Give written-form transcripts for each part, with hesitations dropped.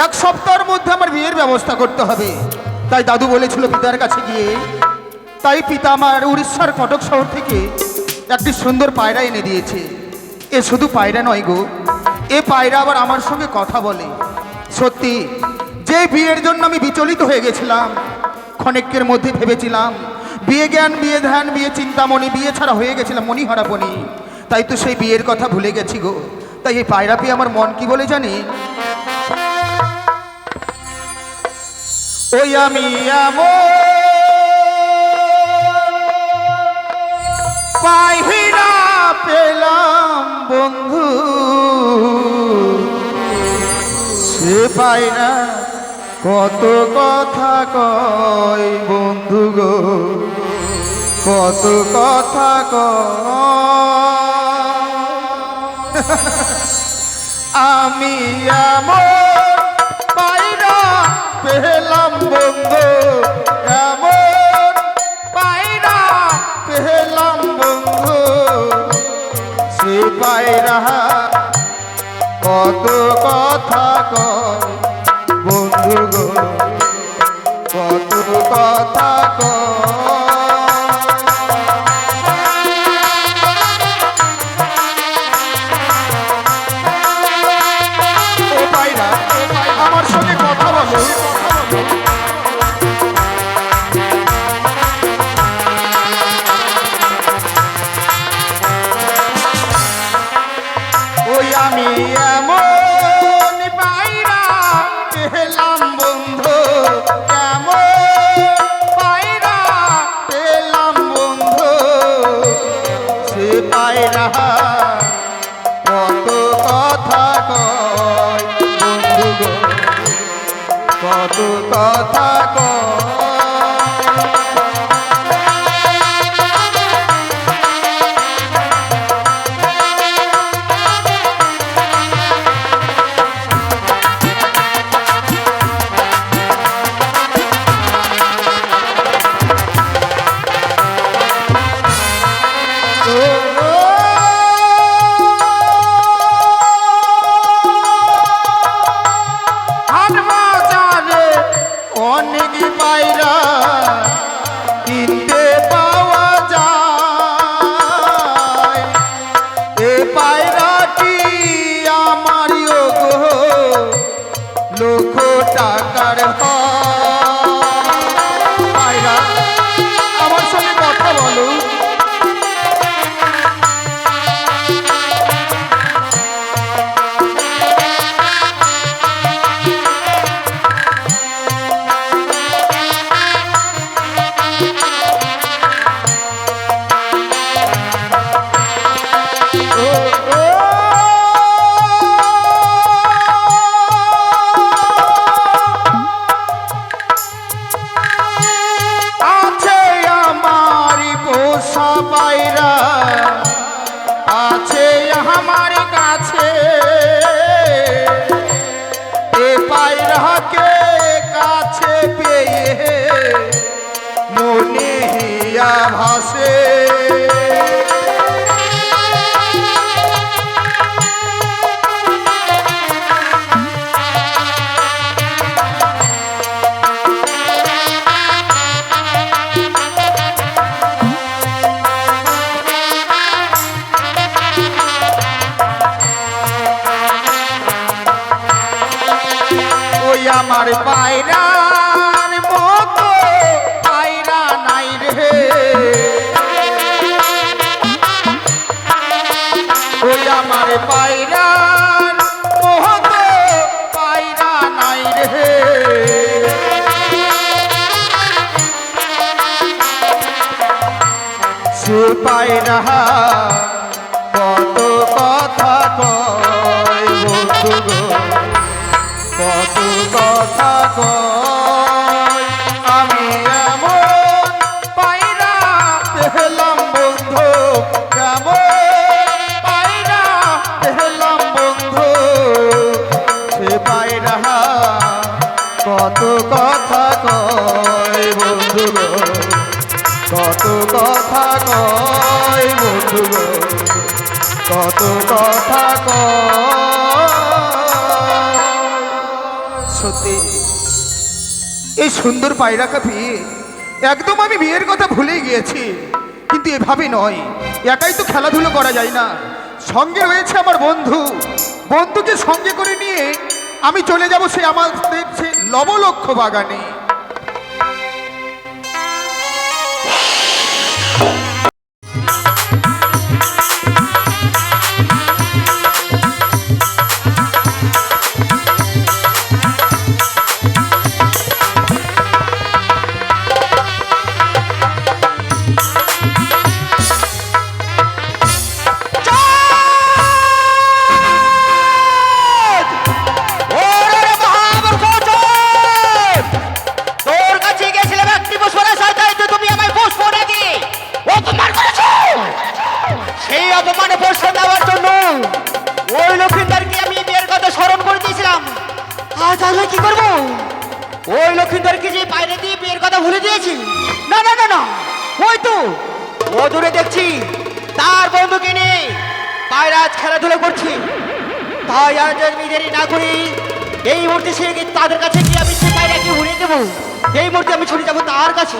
এক সপ্তাহের মধ্যে আমার বিয়ের ব্যবস্থা করতে হবে। তাই দাদু বলেছিল পিতার কাছে গিয়ে, তাই পিতা আমার উড়িষ্যার কটক শহর থেকে একটি সুন্দর পায়রা এনে দিয়েছে। এ শুধু পায়রা নয় গো, এ পায়রা আবার আমার সঙ্গে কথা বলে। সত্যি যে বিয়ের জন্য আমি বিচলিত হয়ে গেছিলাম, ক্ষণিকের মধ্যে ভেবেছিলাম বিয়ে জ্ঞান, বিয়ে ধ্যান, বিয়ে চিন্তামণি, বিয়ে ছাড়া হয়ে গেছিলাম মণিহারাপণি। তাই তো সেই বিয়ের কথা ভুলে গেছি গো। তাই এই পায়রা পেয়ে আমার মন কি বলে জানি, ওই আমি পায়রা পেলাম বন্ধু, সে পায়রা কত কথা কয় বন্ধু গো, কত কথা কয়। আমি এমন পায়রা পেলাম বন্ধু, এমন পায়রা পেলাম বন্ধু, সে পায়রা কত কথা কয় বন্ধু গো, কত কথা কয়। ও পায়রা আমার সঙ্গে কথা বলো, ওই আমি এমন পায়রা পেলাম বন্ধু, এমন পায়রা পেলাম বন্ধু, সে পায়রা কত কথা কয় বন্ধু গো, কত কথা কয়। অনেক পায়রা কিনতে পাওয়া যায়, এ পায়রাটি আমারই গো লক্ষ টাকার পায়রা। আমার সঙ্গে কথা বলো, পায়রা আছে আমার কাছে, এ পায়রাকে কাছে পেয়ে মনে হিয়া ভাসে। আমার পায়রার মতো পায়রা নাই রে, ওই আমার পায়রার মতো পায়রা নাই রে, সে পায়রা কত কথা কয় বন্ধু গো, কত কথা কয়। আমি এমন পায়রা পেলাম বন্ধু, এমন পায়রা পেলাম বন্ধু, সে পায়রা কত কথা কয় বন্ধু গো, কত কথা কয় বন্ধু গো, কত কথা কয়। সত্যি এই সুন্দর পায়রাকে পেয়ে একদম আমি বিয়ের কথা ভুলে গিয়েছি। কিন্তু এভাবে নয়, একাই তো খেলাধুলো করা যায় না, সঙ্গে রয়েছে আমার বন্ধু। বন্ধুকে সঙ্গে করে নিয়ে আমি চলে যাব সে আমাদের সে লবলক্ষ বাগানে। কি করবো? ওই লক্ষ্মীধরকে যে বাইরে দিয়ে বিয়ের কথা ভুলে দিয়েছি। না না না না, ওই তো ও দূরে দেখছি তার বন্ধুকে নিয়ে পায়রাজ খেলাধুলা করছে। তাই আর আমি দেরি না করি এই মুহূর্তে সে তাদের কাছে গিয়ে আমি সে পায়রাকে উড়িয়ে দেবো। এই মুহূর্তে আমি ছুটে যাবো তার কাছে।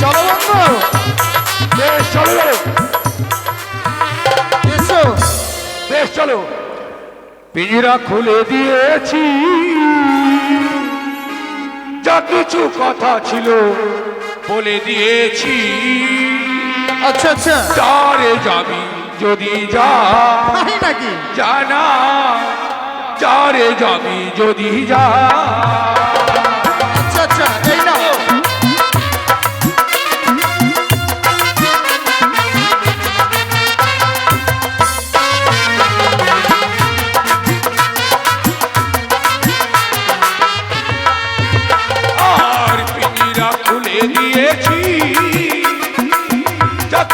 চলো বন্ধু, বেশ চলো, এসো। বেশ চলো। পিঞ্জরা খুলে দিয়েছি, যা কিছু কথা ছিল বলে দিয়েছি। আচ্ছা আচ্ছা, যারে যাবি যদি যা, তাই নাকি? জানা যারে যাবি যদি যা। আচ্ছা আচ্ছা, এই না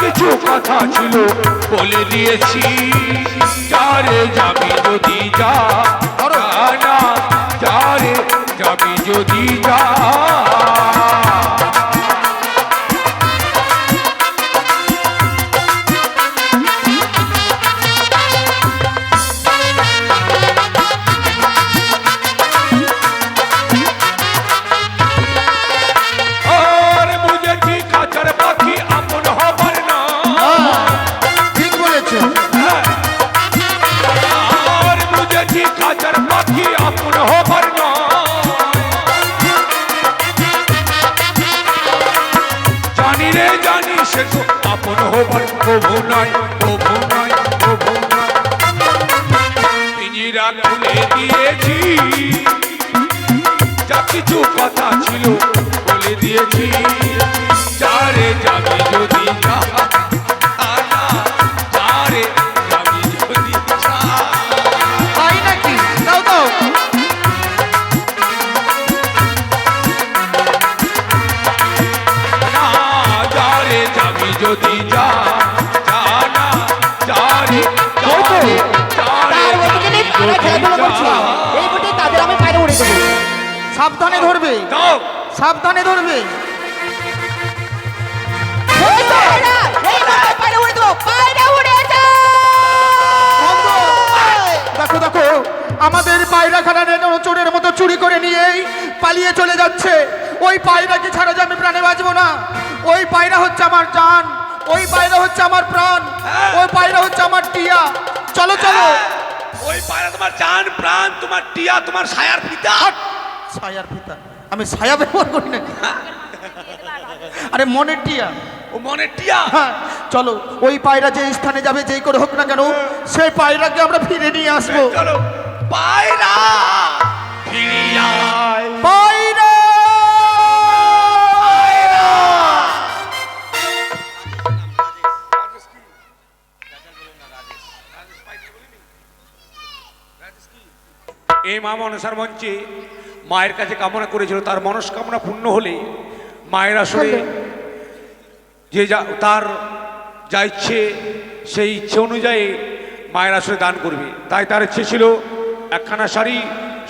কিছু কথা ছিল বলে দিয়েছি। যারে যাবি যদি যা, না যারে যাবি যদি যা। আপন হবার প্রভু নয়, প্রভু নয়, প্রভু নয়। পিঞ্জরা খুলে দিয়েছি, যা কিছু কথা ছিল বলে দিয়েছি। যারে যাবি যদি যা, যারে যাবি যদি যা। তাই নাকি? দাও দাও। যদি যা, জানা যারে যারে তাদের আমি বাইরে উড়ে দেবো। সাবধানে ধরবে, সাবধানে ধরবে। দেখো দেখো, আমাদের পায়রাখানা চোরের মতো চুরি করে নিয়েই পালিয়ে চলে যাচ্ছে। ওই পায়রাকে ছাড়া যে আমি প্রাণে বাঁচবো না। ওই পায়রা হচ্ছে আমার জান, ওই পায়রা হচ্ছে আমার প্রাণ, ওই পায়রা হচ্ছে আমার টিয়া। চলো চলো। ওই পায়রা তোমার জান, প্রাণ, তোমার টিয়া, তোমার ছায়ার পিতা। ছায়ার পিতা? আমি ছায়া ব্যবহার করি না। আরে মনের টিয়া। ও মনের টিয়া? হ্যাঁ, চলো। ওই পায়রা যে স্থানে যাবে, যেই করে হোক না কেন, সেই পায়রাকে আমরা ফিরে নিয়ে আসবো। চলো। পায়রা ফিরিয়ে আয়, পায়রা। এই মা মনসার মঞ্চে মায়ের কাছে কামনা করেছিল, তার মনস্কামনা পূর্ণ হলে মায়ের আসলে যে তার যা ইচ্ছে সেই ইচ্ছে অনুযায়ী মায়ের আসলে দান করবে। তাই তার ইচ্ছে ছিল একখানা শাড়ি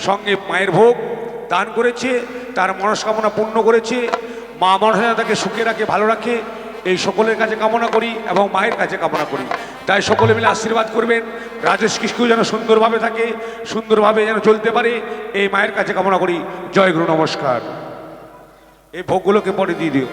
সঙ্গে মায়ের ভোগ দান করেছে, তার মনস্কামনা পূর্ণ করেছে। মা মনসা তাকে সুখে রাখে, ভালো রাখে, এই সকলের কাছে কামনা করি এবং মায়ের কাছে কামনা করি। তাই সকলে মিলে আশীর্বাদ করবেন, রাজেশ কিস্কু যেন সুন্দরভাবে থাকে, সুন্দরভাবে যেন চলতে পারে, এই মায়ের কাছে কামনা করি। জয় গুরু, নমস্কার। এই ভোগগুলোকে পরে দিয়ে দিও।